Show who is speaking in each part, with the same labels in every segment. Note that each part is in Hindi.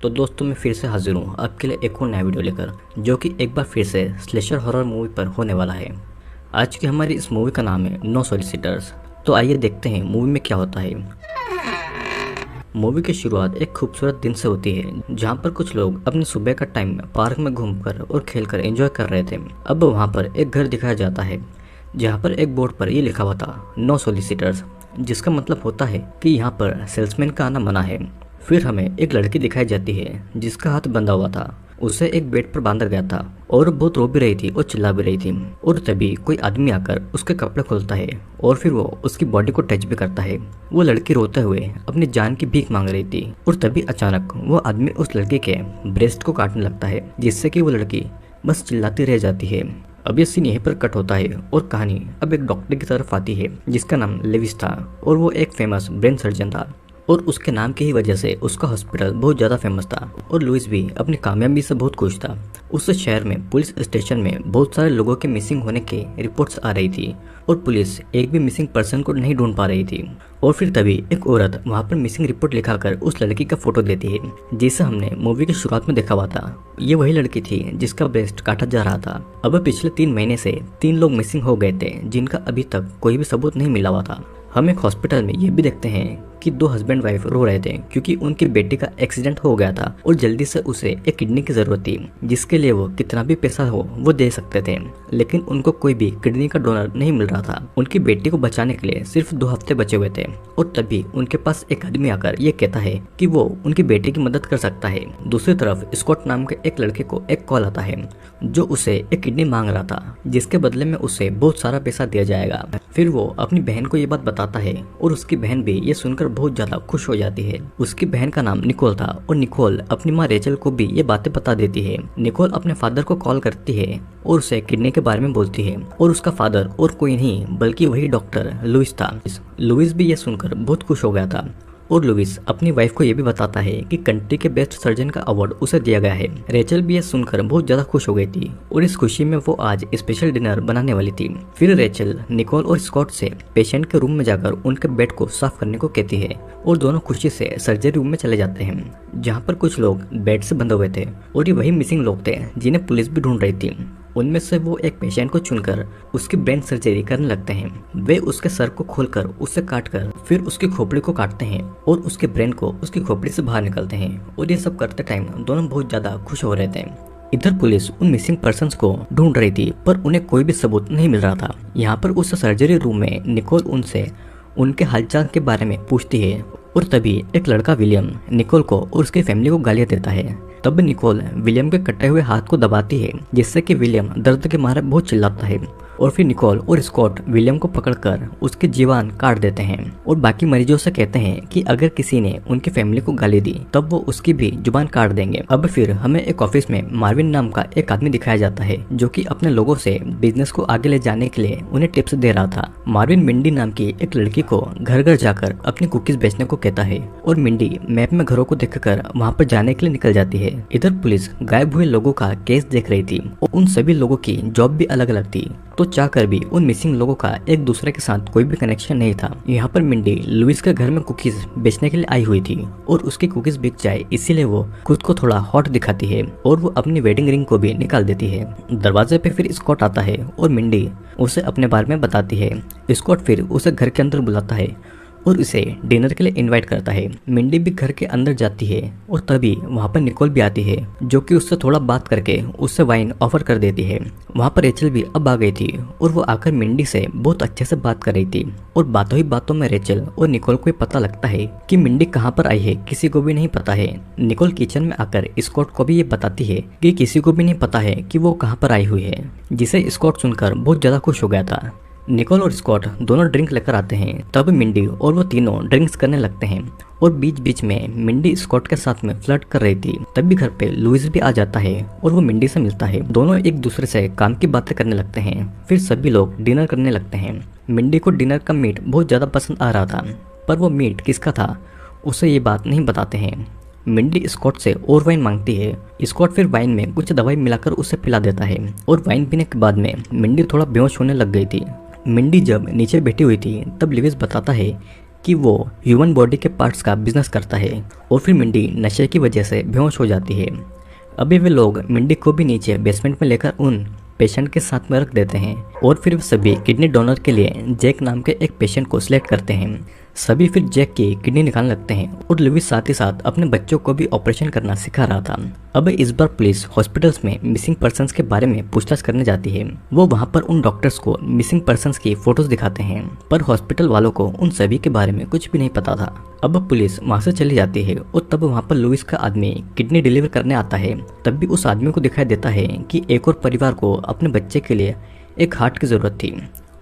Speaker 1: तो दोस्तों मैं फिर से हाजिर हूँ आपके लिए एक और नया वीडियो लेकर, जो कि एक बार फिर से स्लेशर हॉरर मूवी पर होने वाला है। आज की हमारी इस मूवी का नाम है नो सॉलिसिटर्स। तो आइए देखते हैं मूवी में क्या होता है। मूवी की शुरुआत एक खूबसूरत दिन से होती है, जहाँ पर कुछ लोग अपने सुबह का टाइम पार्क में घूमकर और खेलकर एंजॉय कर रहे थे। अब वहाँ पर एक घर दिखाया जाता है, जहाँ पर एक बोर्ड पर ये लिखा हुआ था नो सॉलिसिटर्स, जिसका मतलब होता है कि यहाँ पर सेल्समैन का आना मना है। फिर हमें एक लड़की दिखाई जाती है जिसका हाथ बंधा हुआ था। उसे एक बेड पर बांधा गया था और बहुत रो भी रही थी और चिल्ला भी रही थी। और तभी कोई आदमी आकर उसके कपड़े खोलता है और फिर वो उसकी बॉडी को टच भी करता है। वो लड़की रोते हुए अपनी जान की भीख मांग रही थी और तभी अचानक वो आदमी उस लड़की के ब्रेस्ट को काटने लगता है, जिससे कि वो लड़की बस चिल्लाती रह जाती है। अब ये सीन यहीं पर कट होता है और कहानी अब एक डॉक्टर की तरफ आती है जिसका नाम लेविस था और वो एक फेमस ब्रेन सर्जन था और उसके नाम की ही वजह से उसका हॉस्पिटल बहुत ज़्यादा फेमस था। और लुइस भी अपनी कामयाबी से बहुत खुश था। उस शहर में पुलिस स्टेशन में बहुत सारे लोगों के मिसिंग होने की रिपोर्ट्स आ रही थी और पुलिस एक भी मिसिंग पर्सन को नहीं ढूंढ पा रही थी। और फिर तभी एक औरत वहाँ पर मिसिंग रिपोर्ट लिखाकर उस लड़की का फोटो देती है, जिसे हमने मूवी की शुरुआत में देखा हुआ था। ये वही लड़की थी जिसका ब्रेस्ट काटा जा रहा था। अब पिछले 3 महीने से 3 लोग मिसिंग हो गए थे, जिनका अभी तक कोई भी सबूत नहीं मिला हुआ था। हम एक हॉस्पिटल में ये भी देखते हैं कि 2 हस्बैंड वाइफ रो रहे थे क्योंकि उनकी बेटी का एक्सीडेंट हो गया था और जल्दी से उसे एक किडनी की जरूरत थी, जिसके लिए वो कितना भी पैसा हो वो दे सकते थे, लेकिन उनको कोई भी किडनी का डोनर नहीं मिल रहा था। उनकी बेटी को बचाने के लिए सिर्फ 2 हफ्ते बचे हुए थे और तभी उनके पास एक आदमी आकर ये कहता है कि वो उनकी बेटी की मदद कर सकता है। दूसरी तरफ स्कॉट नाम के एक लड़के को एक कॉल आता है जो उसे एक किडनी मांग रहा था, जिसके बदले में उसे बहुत सारा पैसा दिया जाएगा। फिर वो अपनी बहन को ये बात बताता है और उसकी बहन भी ये सुनकर बहुत ज्यादा खुश हो जाती है। उसकी बहन का नाम निकोल था और निकोल अपनी माँ रेचल को भी ये बातें बता देती है। निकोल अपने फादर को कॉल करती है और उसे किडनी के बारे में बोलती है और उसका फादर और कोई नहीं बल्कि वही डॉक्टर लुइस था। लुइस भी ये सुनकर बहुत खुश हो गया था और लुइस अपनी वाइफ को ये भी बताता है कि कंट्री के बेस्ट सर्जन का अवार्ड उसे दिया गया है। रेचल भी ये सुनकर बहुत ज्यादा खुश हो गई थी और इस खुशी में वो आज स्पेशल डिनर बनाने वाली थी। फिर रेचल निकोल और स्कॉट से पेशेंट के रूम में जाकर उनके बेड को साफ करने को कहती है और दोनों खुशी से सर्जरी रूम में चले जाते हैं, जहाँ पर कुछ लोग बेड से बंधे हुए थे और ये वही मिसिंग लोग थे जिन्हें पुलिस भी ढूंढ रही थी। उनमें से वो एक पेशेंट को चुनकर उसकी ब्रेन सर्जरी करने लगते हैं। वे उसके सर को खोलकर उसे काटकर फिर उसकी खोपड़ी को काटते हैं और उसके ब्रेन को उसकी खोपड़ी से बाहर निकलते हैं और ये सब करते टाइम दोनों बहुत ज्यादा खुश हो रहे थे। इधर पुलिस उन मिसिंग पर्सन्स को ढूंढ रही थी पर उन्हें कोई भी सबूत नहीं मिल रहा था। यहाँ पर उस सर्जरी रूम में निकोल उनसे उनके हालचाल के बारे में पूछती है और तभी एक लड़का विलियम निकोल को और उसकी फैमिली को गालियां देता है। तब निकोल विलियम के कटे हुए हाथ को दबाती है, जिससे कि विलियम दर्द के मारे बहुत चिल्लाता है और फिर निकोल और स्कॉट विलियम को पकड़कर उसकी जीवान काट देते हैं और बाकी मरीजों से कहते हैं कि अगर किसी ने उनकी फैमिली को गाली दी तब वो उसकी भी जुबान काट देंगे। अब फिर हमें एक ऑफिस में मार्विन नाम का एक आदमी दिखाया जाता है जो कि अपने लोगों से बिजनेस को आगे ले जाने के लिए उन्हें टिप्स दे रहा था। मार्विन मिंडी नाम की एक लड़की को घर घर जाकर अपनी कुकीज बेचने को कहता है और मिंडी मैप में घरों को देखकर वहाँ पर जाने के लिए निकल जाती है। इधर पुलिस गायब हुए लोगों का केस देख रही थी और उन सभी लोगों की जॉब भी अलग अलग थी, तो चाहकर भी उन मिसिंग लोगों का एक दूसरे के साथ कोई भी कनेक्शन नहीं था। यहाँ पर मिंडी लुइस के घर में कुकीज बेचने के लिए आई हुई थी और उसकी कुकीज बिक जाए इसीलिए वो खुद को थोड़ा हॉट दिखाती है और वो अपनी वेडिंग रिंग को भी निकाल देती है। दरवाजे पे फिर स्कॉट आता है और मिंडी उसे अपने बारे में बताती है। स्कॉट फिर उसे घर के अंदर बुलाता है और उसे डिनर के लिए इनवाइट करता है। मिंडी भी घर के अंदर जाती है और तभी वहाँ पर निकोल भी आती है, जो कि उससे थोड़ा बात करके उससे वाइन ऑफर कर देती है। वहाँ पर रेचल भी अब आ गई थी और वो आकर मिंडी से बहुत अच्छे से बात कर रही थी और बातों ही बातों में रेचल और निकोल को पता लगता है कि मिंडी कहाँ पर आई है किसी को भी नहीं पता है। निकोल किचन में आकर स्कॉट को भी ये बताती है कि किसी को भी नहीं पता है कि वो कहाँ पर आई हुई है, जिसे स्कॉट सुनकर बहुत ज्यादा खुश हो गया था। निकोल और स्कॉट दोनों ड्रिंक लेकर आते हैं। तब मिंडी और वो तीनों ड्रिंक्स करने लगते हैं और बीच बीच में मिंडी स्कॉट के साथ में फ्लर्ट कर रही थी। तभी घर पे लुइस भी आ जाता है और वो मिंडी से मिलता है। दोनों एक दूसरे से काम की बातें करने लगते हैं। फिर सभी लोग डिनर करने लगते हैं। मिंडी को डिनर का मीट बहुत ज्यादा पसंद आ रहा था, पर वो मीट किसका था उसे ये बात नहीं बताते हैं। मिंडी स्कॉट से और वाइन मांगती है। स्कॉट फिर वाइन में कुछ दवाई मिलाकर उसे पिला देता है और वाइन पीने के बाद में मिंडी थोड़ा बेहोश होने लग गई थी। मिंडी जब नीचे बैठी हुई थी तब लुइस बताता है कि वो ह्यूमन बॉडी के पार्ट्स का बिजनेस करता है और फिर मिंडी नशे की वजह से बेहोश हो जाती है। अभी वे लोग मिंडी को भी नीचे बेसमेंट में लेकर उन पेशेंट के साथ में रख देते हैं और फिर वे सभी किडनी डोनर के लिए जैक नाम के एक पेशेंट को सिलेक्ट करते हैं। सभी फिर जैक की किडनी निकालने लगते हैं और लुइस साथ ही साथ अपने बच्चों को भी ऑपरेशन करना सिखा रहा था। अब इस बार पुलिस हॉस्पिटल्स में मिसिंग पर्सन्स के बारे में पूछताछ करने जाती है। वो वहाँ पर उन डॉक्टर्स को मिसिंग पर्सन्स की फोटोज दिखाते हैं, पर हॉस्पिटल वालों को उन सभी के बारे में कुछ भी नहीं पता था। अब पुलिस वहाँ से चली जाती है और तब वहाँ पर लुइस का आदमी किडनी डिलीवर करने आता है। तब भी उस आदमी को दिखाई देता है कि एक और परिवार को अपने बच्चे के लिए एक हार्ट की जरूरत थी।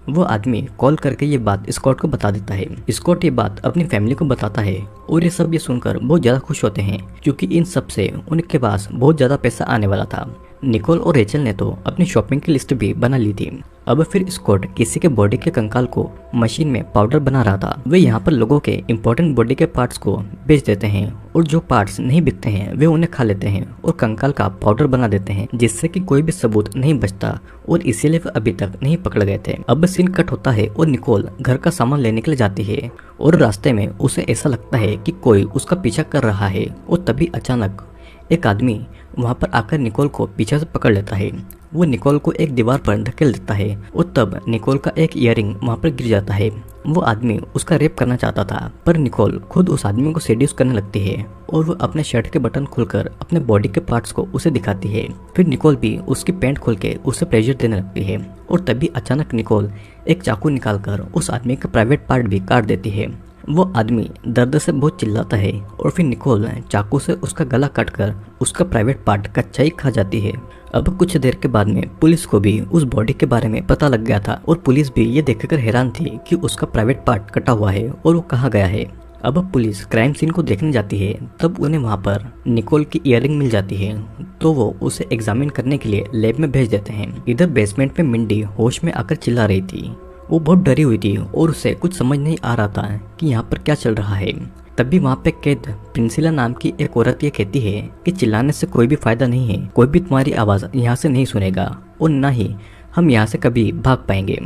Speaker 1: वो आदमी कॉल करके ये बात स्कॉट को बता देता है। स्कॉट ये बात अपनी फैमिली को बताता है और ये सब ये सुनकर बहुत ज़्यादा खुश होते हैं, क्योंकि इन सब से उनके पास बहुत ज़्यादा पैसा आने वाला था। निकोल और रेचल ने तो अपनी शॉपिंग की लिस्ट भी बना ली थी। अब फिर स्कॉट किसी के बॉडी के कंकाल को मशीन में पाउडर बना रहा था। वे यहाँ पर लोगों के इंपॉर्टेंट बॉडी के पार्ट्स को बेच देते हैं और जो पार्ट्स नहीं बिकते हैं वे उन्हें खा लेते हैं और कंकाल का पाउडर बना देते हैं, जिससे कि कोई भी सबूत नहीं बचता और इसीलिए वे अभी तक नहीं पकड़ गए थे। अब सीन कट होता है और निकोल घर का सामान लेने के लिए जाती है और रास्ते में उसे ऐसा लगता है कि कोई उसका पीछा कर रहा है और तभी अचानक एक आदमी वहाँ पर आकर निकोल को पीछे से पकड़ लेता है। वो निकोल को एक दीवार पर धकेल देता है और तब निकोल का एक ईयरिंग वहाँ पर गिर जाता है। वो आदमी उसका रेप करना चाहता था, पर निकोल खुद उस आदमी को सेड्यूस करने लगती है और वो अपने शर्ट के बटन खोलकर अपने बॉडी के पार्ट्स को उसे दिखाती है। फिर निकोल भी उसकी पैंट खोल के उसे प्रेशर देने लगती है और तभी अचानक निकोल एक चाकू निकालकर उस आदमी का प्राइवेट पार्ट भी काट देती है। वो आदमी दर्द से बहुत चिल्लाता है और फिर निकोल चाकू से उसका गला काटकर उसका प्राइवेट पार्ट कच्चा ही खा जाती है। अब कुछ देर के बाद में पुलिस को भी उस बॉडी के बारे में पता लग गया था और पुलिस भी ये देखकर हैरान थी कि उसका प्राइवेट पार्ट कटा हुआ है और वो कहाँ गया है। अब पुलिस क्राइम सीन को देखने जाती है, तब उन्हें वहाँ पर निकोल की ईयरिंग मिल जाती है, तो वो उसे एग्जामिन करने के लिए लैब में भेज देते हैं। इधर बेसमेंट में मिंडी होश में आकर चिल्ला रही थी। वो बहुत डरी हुई थी और उसे कुछ समझ नहीं आ रहा था कि यहाँ पर क्या चल रहा है। तभी वहाँ पे कैद प्रिंसिला नाम की एक औरत ये कहती है कि चिल्लाने से कोई भी फायदा नहीं है, कोई भी तुम्हारी आवाज़ यहाँ से नहीं सुनेगा और ना ही हम यहाँ से कभी भाग पाएंगे।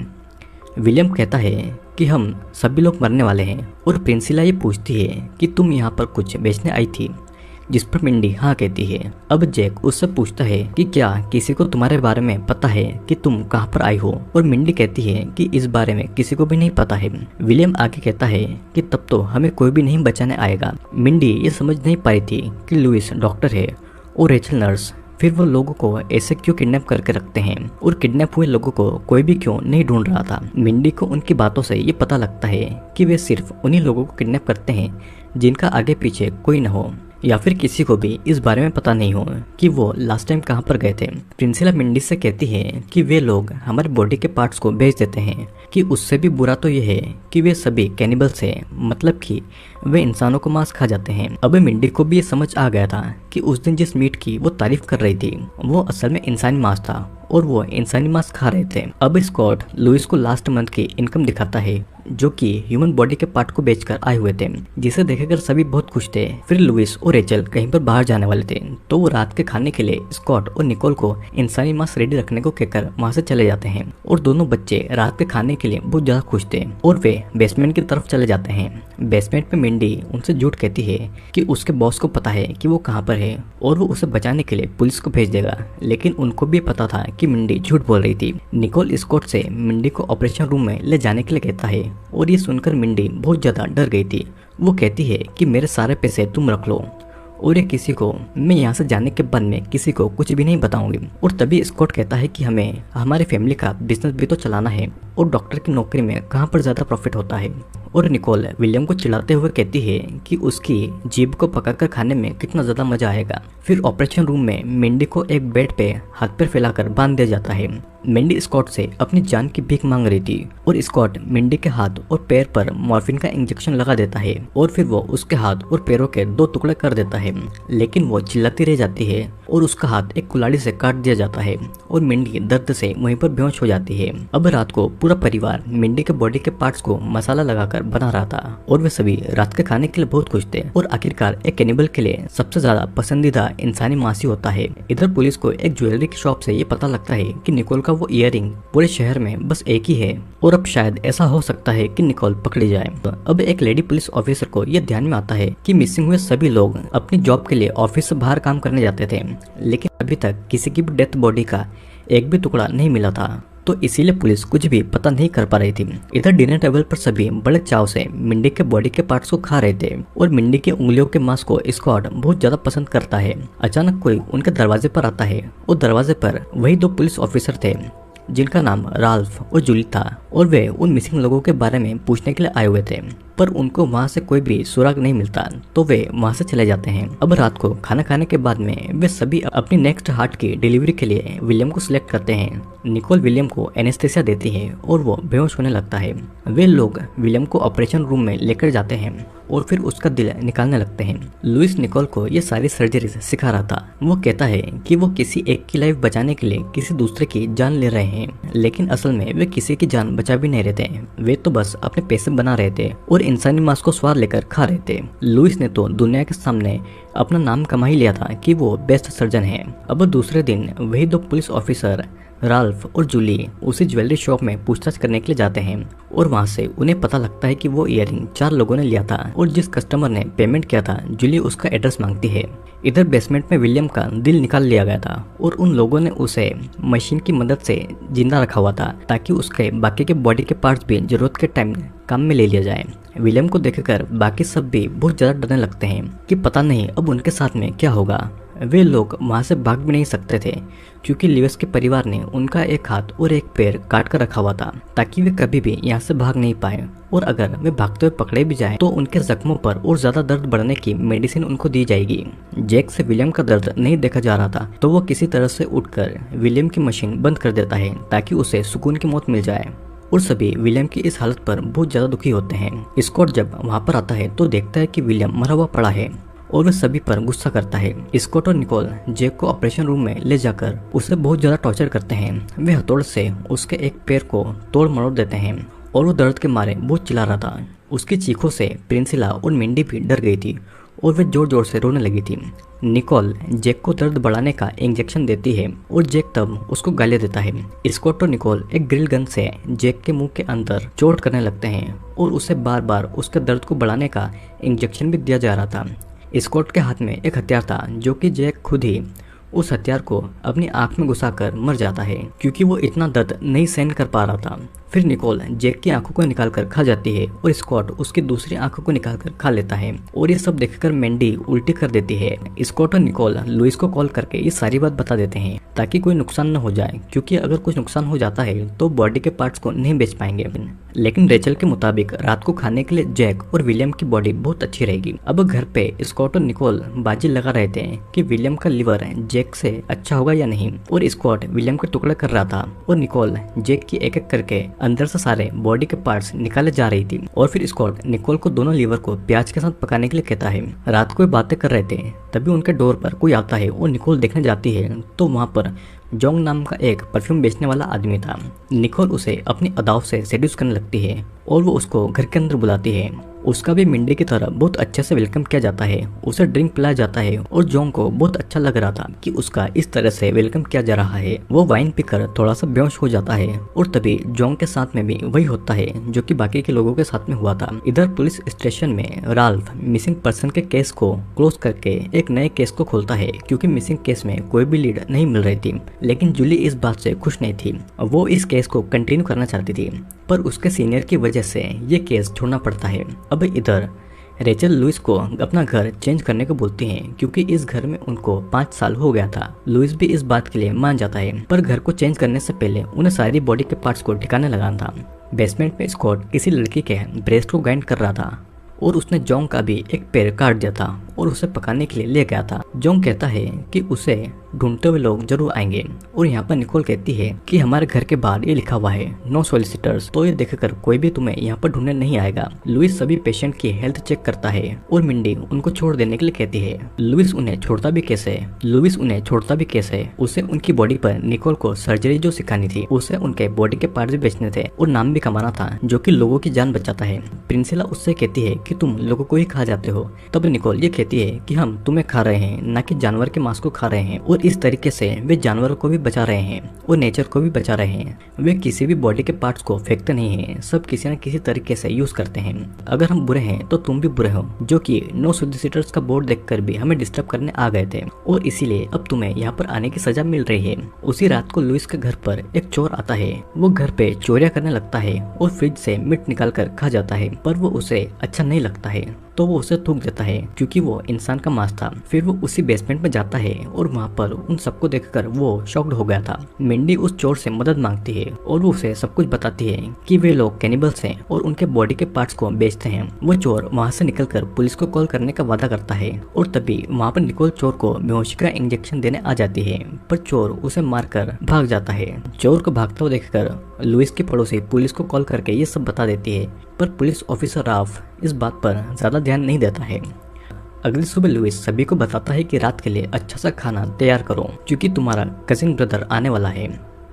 Speaker 1: विलियम कहता है कि हम सभी लोग मरने वाले हैं और प्रिंसिला ये पूछती है कि तुम यहाँ पर कुछ बेचने आई थी, जिस पर मिंडी हाँ कहती है। अब जैक उससे पूछता है कि क्या किसी को तुम्हारे बारे में पता है कि तुम कहाँ पर आई हो, और मिंडी कहती है कि इस बारे में किसी को भी नहीं पता है। विलियम आगे कहता है कि तब तो हमें कोई भी नहीं बचाने आएगा। मिंडी ये समझ नहीं पा रही थी कि लुइस डॉक्टर है और रेचल नर्स, फिर वो लोगों को ऐसे क्यों किडनैप करके रखते हैं और किडनैप हुए लोगों को कोई भी क्यों नहीं ढूंढ रहा था। मिंडी को उनकी बातों से ये पता लगता है कि वे सिर्फ उन्हीं लोगों को किडनैप करते हैं जिनका आगे पीछे कोई न हो, या फिर किसी को भी इस बारे में पता नहीं हो कि वो लास्ट टाइम कहाँ पर गए थे। प्रिंसिला मिंडी से कहती है कि वे लोग हमारे बॉडी के पार्ट्स को बेच देते हैं, कि उससे भी बुरा तो ये है कि वे सभी कैनिबल्स हैं, मतलब कि वे इंसानों को मांस खा जाते हैं। अब मिंडी को भी ये समझ आ गया था कि उस दिन जिस मीट की वो तारीफ कर रही थी वो असल में इंसानी मांस था और वो इंसानी मांस खा रहे थे। अब स्कॉट लुइस को लास्ट मंथ की इनकम दिखाता है, जो कि ह्यूमन बॉडी के पार्ट को बेचकर आए हुए थे, जिसे देखकर सभी बहुत खुश थे। फिर लुइस और रेचल कहीं पर बाहर जाने वाले थे, तो वो रात के खाने के लिए स्कॉट और निकोल को इंसानी मांस रेडी रखने को कहकर वहाँ से चले जाते हैं और दोनों बच्चे रात के खाने के लिए बहुत ज्यादा खुश थे और वे बेसमेंट की तरफ चले जाते हैं। बेसमेंट में मिंडी उनसे झूठ कहती है कि उसके बॉस को पता है कि वो कहाँ पर है और वो उसे बचाने के लिए पुलिस को भेज देगा, लेकिन उनको भी पता था कि मिंडी झूठ बोल रही थी। निकोल स्कॉट से मिंडी को ऑपरेशन रूम में ले जाने के लिए कहता है और ये सुनकर मिंडी बहुत ज्यादा डर गई थी। वो कहती है कि मेरे सारे पैसे तुम रख लो और ये किसी को, मैं यहाँ से जाने के बाद में किसी को कुछ भी नहीं बताऊंगी। और तभी स्कॉट कहता है कि हमें हमारी फैमिली का बिजनेस भी तो चलाना है और डॉक्टर की नौकरी में कहाँ पर ज्यादा प्रॉफिट होता है। और निकोल विलियम को चिल्लाते हुए कहती है कि उसकी जीभ को पकाकर खाने में कितना ज्यादा मजा आएगा। फिर ऑपरेशन रूम में मिंडी को एक बेड पे हाथ पैर फैलाकर बांध दिया जाता है। मिंडी स्कॉट से अपनी जान की भीख मांग रही थी और स्कॉट मिंडी के हाथ और पैर पर मॉर्फिन का इंजेक्शन लगा देता है और फिर वो उसके हाथ और पैरों के 2 टुकड़े कर देता है, लेकिन वो चिल्लाती रह जाती है और उसका हाथ एक कुल्हाड़ी से काट दिया जाता है और मिंडी दर्द से वहीं पर बेहोश हो जाती है। अब रात को पूरा पूरा परिवार मिंडी के बॉडी के पार्ट्स को मसाला लगाकर बना रहा था और वे सभी रात के खाने के लिए बहुत खुश थे। और आखिरकार एक कैनिबल के लिए सबसे ज्यादा पसंदीदा इंसानी मांस ही होता है। इधर पुलिस को एक ज्वेलरी की शॉप से ये पता लगता है कि निकोल का वो इयररिंग पूरे शहर में बस एक ही है और अब शायद ऐसा हो सकता है कि निकोल पकड़ी जाए। तो अब एक लेडी पुलिस ऑफिसर को यह ध्यान में आता है कि मिसिंग हुए सभी लोग अपनी जॉब के लिए ऑफिस से बाहर काम करने जाते थे, लेकिन अभी तक किसी की भी डेथ बॉडी का एक भी टुकड़ा नहीं मिला था। तो इसीलिए पुलिस कुछ भी पता नहीं कर पा रही थी। इधर डिनर टेबल पर सभी बड़े चाव से मिंडी के बॉडी के पार्ट्स को खा रहे थे और मिंडी के उंगलियों के मांस को स्कॉट बहुत ज्यादा पसंद करता है। अचानक कोई उनके दरवाजे पर आता है और दरवाजे पर वही दो पुलिस ऑफिसर थे जिनका नाम राल्फ और जूली था और वे उन मिसिंग लोगों के बारे में पूछने के लिए आए हुए थे, पर उनको वहां से कोई भी सुराग नहीं मिलता तो वे वहां से चले जाते हैं। अब रात को खाना खाने के बाद में वे सभी अपनी नेक्स्ट हार्ट की डिलीवरी के लिए विलियम को सिलेक्ट करते हैं। निकोल विलियम को एनेस्थेसिया देती है और वो बेहोश होने लगता है। वे लोग विलियम को ऑपरेशन रूम में लेकर जाते हैं और फिर उसका दिल निकालने लगते हैं। लुइस निकोल को ये सारी सर्जरीज सिखा रहा था। वो कहता है कि वो किसी एक की लाइफ बचाने के लिए किसी दूसरे की जान ले रहे हैं, लेकिन असल में वे किसी की जान बचा भी नहीं रहे थे। वे तो बस अपने पैसे बना रहे थे और इंसानी मांस को स्वाद लेकर खा रहे थे। लुइस ने तो दुनिया के सामने अपना नाम कमा ही लिया था कि वो बेस्ट सर्जन है। अब दूसरे दिन वही दो पुलिस ऑफिसर राल्फ और जूली उसी ज्वेलरी शॉप में पूछताछ करने के लिए जाते हैं और वहां से उन्हें पता लगता है कि वो इयररिंग 4 लोगों ने लिया था और जिस कस्टमर ने पेमेंट किया था जूली उसका एड्रेस मांगती है। इधर बेसमेंट में विलियम का दिल निकाल लिया गया था और उन लोगों ने उसे मशीन की मदद से जिंदा रखा हुआ था ताकि उसके बाकी के बॉडी के पार्ट्स भी जरूरत के टाइम काम में ले लिया जाए। विलियम को देखकर बाकी सब भी बहुत ज्यादा डरने लगते हैं कि पता नहीं अब उनके साथ में क्या होगा। वे लोग वहां से भाग भी नहीं सकते थे क्योंकि लिवेस के परिवार ने उनका एक हाथ और एक पैर काट कर रखा हुआ था ताकि वे कभी भी यहाँ से भाग नहीं पाए और अगर वे भागते हुए पकड़े भी जाए तो उनके जख्मों पर और ज्यादा दर्द बढ़ने की मेडिसिन उनको दी जाएगी। जैक से विलियम का दर्द नहीं देखा जा रहा था तो वो किसी तरह से उठकर विलियम की मशीन बंद कर देता है ताकि उसे सुकून की मौत मिल जाए और सभी विलियम की इस हालत पर बहुत ज्यादा दुखी होते हैं। स्कॉट जब वहां पर आता है तो देखता है कि विलियम मरा हुआ पड़ा है और वह सभी पर गुस्सा करता है। स्कॉट और निकोल जैक को ऑपरेशन रूम में ले जाकर उसे बहुत ज्यादा टॉर्चर करते हैं। वे हथौड़े से उसके एक पैर को तोड़ मरोड़ देते हैं और वो दर्द के मारे बहुत चिल्ला रहा था। उसकी चीखों से प्रिंसिला और मिंडी भी डर गई थी और वे जोर जोर से रोने लगी थी। निकोल जैक को दर्द बढ़ाने का इंजेक्शन देती है और जैक तब उसको गालियां देता है। स्कॉट और निकोल एक ग्रिल गन से जैक के मुंह के अंदर चोट करने लगते हैं और उसे बार बार उसके दर्द को बढ़ाने का इंजेक्शन भी दिया जा रहा था। स्कॉट के हाथ में एक हथियार था जो कि जैक खुद ही उस हथियार को अपनी आंख में घुसाकर मर जाता है क्योंकि वो इतना दर्द नहीं सहन कर पा रहा था। फिर निकोल जैक की आंखों को निकालकर खा जाती है और स्कॉट उसकी दूसरी आंखों को निकालकर खा लेता है और ये सब देखकर मैंडी उल्टी कर देती है। स्कॉट और निकोल लुइस को कॉल करके ये सारी बात बता देते हैं ताकि कोई नुकसान न हो जाए क्योंकि अगर कुछ नुकसान हो जाता है तो बॉडी के पार्ट्स को नहीं बेच पाएंगे। लेकिन रेचल के मुताबिक रात को खाने के लिए जैक और विलियम की बॉडी बहुत अच्छी रहेगी। अब घर पे स्कॉट और निकोल बाजी लगा रहे थे कि विलियम का लिवर जैक से अच्छा होगा या नहीं और स्कॉट विलियम के टुकड़े कर रहा था और निकोल जैक की एक एक करके अंदर से सारे बॉडी के पार्ट्स निकाले जा रही थी। और फिर स्कॉट निकोल को दोनों लीवर को प्याज के साथ पकाने के लिए कहता है। रात को बातें कर रहे थे तभी उनके डोर पर कोई आता है और निकोल देखने जाती है तो वहां पर जोंग नाम का एक परफ्यूम बेचने वाला आदमी था। निकोल उसे अपनी अदाओं से सेड्यूस करने लगती है और वो उसको घर के अंदर बुलाती है। उसका भी मिंडी की तरह बहुत अच्छे से वेलकम किया जाता है। उसे ड्रिंक पिलाया जाता है और जोंग को बहुत अच्छा लग रहा था कि उसका इस तरह से वेलकम किया जा रहा है। वो वाइन पीकर थोड़ा सा बेहोश हो जाता है और तभी जोंग के साथ में भी वही होता है जो कि बाकी के लोगों के साथ में हुआ था। इधर पुलिस स्टेशन में राल्फ मिसिंग पर्सन के केस को क्लोज करके एक नए केस को खोलता है क्योंकि मिसिंग केस में कोई भी लीड नहीं मिल रही थी। लेकिन जूली इस बात से खुश नहीं थी। वो इस केस को कंटिन्यू करना चाहती थी पर उसके सीनियर की वजह से ये केस छोड़ना पड़ता है। अब इधर रेचल लुइस को अपना घर चेंज करने को बोलती हैं क्योंकि इस घर में उनको 5 साल हो गया था। लुइस भी इस बात के लिए मान जाता है पर घर को चेंज करने से पहले उन्हें सारी बॉडी के पार्ट्स को ठिकाने लगाना था। बेसमेंट में स्कॉट किसी लड़की के ब्रेस्ट को ग्राइंड कर रहा था और उसने जोंग का भी एक पैर काट दिया था और उसे पकाने के लिए ले गया था। जोंग कहता है कि उसे ढूंढते हुए लोग जरूर आएंगे। और यहाँ पर निकोल कहती है कि हमारे घर के बाहर ये लिखा हुआ है नो सोलिसिटर्स, तो ये देखकर कोई भी तुम्हें यहाँ पर ढूंढने नहीं आएगा। लुइस सभी पेशेंट की हेल्थ चेक करता है और मिंडी उनको छोड़ देने के लिए कहती है। लुइस उन्हें छोड़ता भी कैसे? उसे उनकी बॉडी पर निकोल को सर्जरी जो सिखानी थी, उसे उनके बॉडी के पार्ट्स भी बेचने थे और नाम भी कमाना था जो कि लोगों की जान बचाता है। प्रिंसिला उससे कहती है कि तुम लोगों को ही खा जाते हो। तब निकोल ये कहती है कि हम तुम्हें खा रहे हैं, न कि जानवर के मांस को खा रहे हैं, और इस तरीके से वे जानवरों को भी बचा रहे हैं और नेचर को भी बचा रहे हैं। वे किसी भी बॉडी के पार्ट्स को फेंकते नहीं है, सब किसी न किसी तरीके से यूज करते हैं। अगर हम बुरे हैं तो तुम भी बुरे हो, जो कि नो सोलिसिटर्स का बोर्ड देखकर भी हमें डिस्टर्ब करने आ गए थे और इसीलिए अब तुम्हें यहाँ पर आने की सजा मिल रही है। उसी रात को लुइस के घर पर एक चोर आता है। वो घर पे चोरियां करने लगता है और फ्रिज से मीट निकाल कर खा जाता है, पर वो उसे अच्छा नहीं लगता है तो वो उसे थूक देता है क्योंकि वो इंसान का मांस था। फिर वो उसी बेसमेंट में जाता है और वहाँ पर उन सबको देखकर वो शॉक्ड हो गया था। मिंडी उस चोर से मदद मांगती है और वो उसे सब कुछ बताती है कि वे लोग कैनिबल्स हैं और उनके बॉडी के पार्ट्स को बेचते हैं। वो चोर वहाँ से निकलकर पुलिस को कॉल करने का वादा करता है और तभी वहाँ पर निकोल चोर को बेहोशी का इंजेक्शन देने आ जाती है, पर चोर उसे मारकर भाग जाता है। चोर को भागता हुआ देखकर लुइस की पड़ोसी पुलिस को कॉल करके ये सब बता देती है, पर पुलिस ऑफिसर राफ इस बात पर ज्यादा ध्यान नहीं देता है। अगली सुबह लुइस सभी को बताता है कि रात के लिए अच्छा सा खाना तैयार करो क्योंकि तुम्हारा कजिन ब्रदर आने वाला है।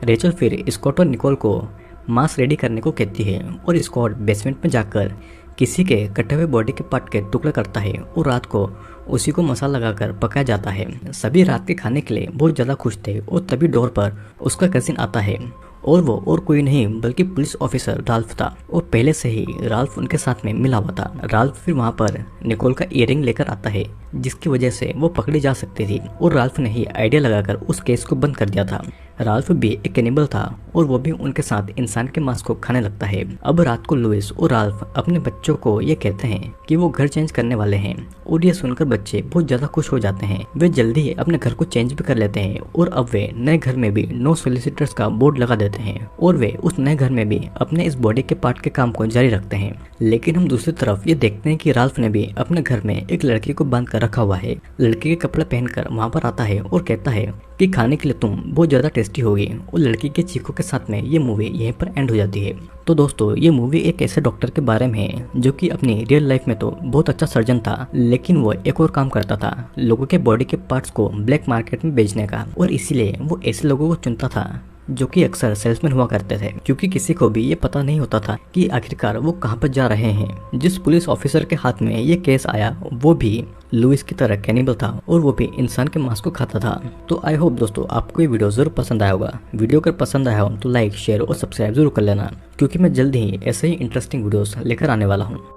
Speaker 1: रेचल फिर स्कॉट और निकोल को मांस रेडी करने को कहती है और स्कॉट बेसमेंट में जाकर किसी के कटे हुए बॉडी के पार्ट के टुकड़े करता है और रात को उसी को मसाला लगाकर पकाया जाता है। सभी रात के खाने के लिए बहुत ज़्यादा खुश थे और तभी डोर पर उसका कजिन आता है और वो और कोई नहीं बल्कि पुलिस ऑफिसर राल्फ था और पहले से ही राल्फ उनके साथ में मिला हुआ था। राल्फ फिर वहाँ पर निकोल का इयररिंग लेकर आता है जिसकी वजह से वो पकड़ी जा सकती थी और राल्फ ने ही आइडिया लगाकर उस केस को बंद कर दिया था। राल्फ भी एक कैनिबल था और वो भी उनके साथ इंसान के मांस को खाने लगता है। अब रात को लुइस और राल्फ अपने बच्चों को ये कहते हैं कि वो घर चेंज करने वाले हैं और ये सुनकर बच्चे बहुत ज्यादा खुश हो जाते हैं। वे जल्दी ही अपने घर को चेंज भी कर लेते हैं और अब वे नए घर में भी नो सोलिसिटर्स का बोर्ड लगा देते हैं और वे उस नए घर में भी अपने इस बॉडी के पार्ट के काम को जारी रखते हैं। लेकिन हम दूसरी तरफ ये देखते हैं कि राल्फ ने भी अपने घर में एक लड़की को बांध कर रखा हुआ है। लड़की के कपड़े पहनकर वहाँ पर आता है और कहता है कि खाने के लिए तुम बहुत ज़्यादा टेस्टी होगी और लड़की के चीखों के साथ में ये मूवी यहीं पर एंड हो जाती है। तो दोस्तों ये मूवी एक ऐसे डॉक्टर के बारे में है जो कि अपनी रियल लाइफ में तो बहुत अच्छा सर्जन था, लेकिन वो एक और काम करता था, लोगों के बॉडी के पार्ट्स को ब्लैक मार्केट में बेचने का, और इसीलिए वो ऐसे लोगों को चुनता था जो कि अक्सर सेल्समैन हुआ करते थे क्योंकि किसी को भी ये पता नहीं होता था कि आखिरकार वो कहाँ पर जा रहे हैं। जिस पुलिस ऑफिसर के हाथ में ये केस आया वो भी लुइस की तरह कैनिबल था और वो भी इंसान के मांस को खाता था। तो आई होप दोस्तों आपको ये वीडियो जरूर पसंद आया होगा। वीडियो अगर पसंद आया हो तो लाइक शेयर और सब्सक्राइब जरूर कर लेना क्योंकि मैं जल्द ही ऐसे ही इंटरेस्टिंग वीडियोस लेकर आने वाला हूँ।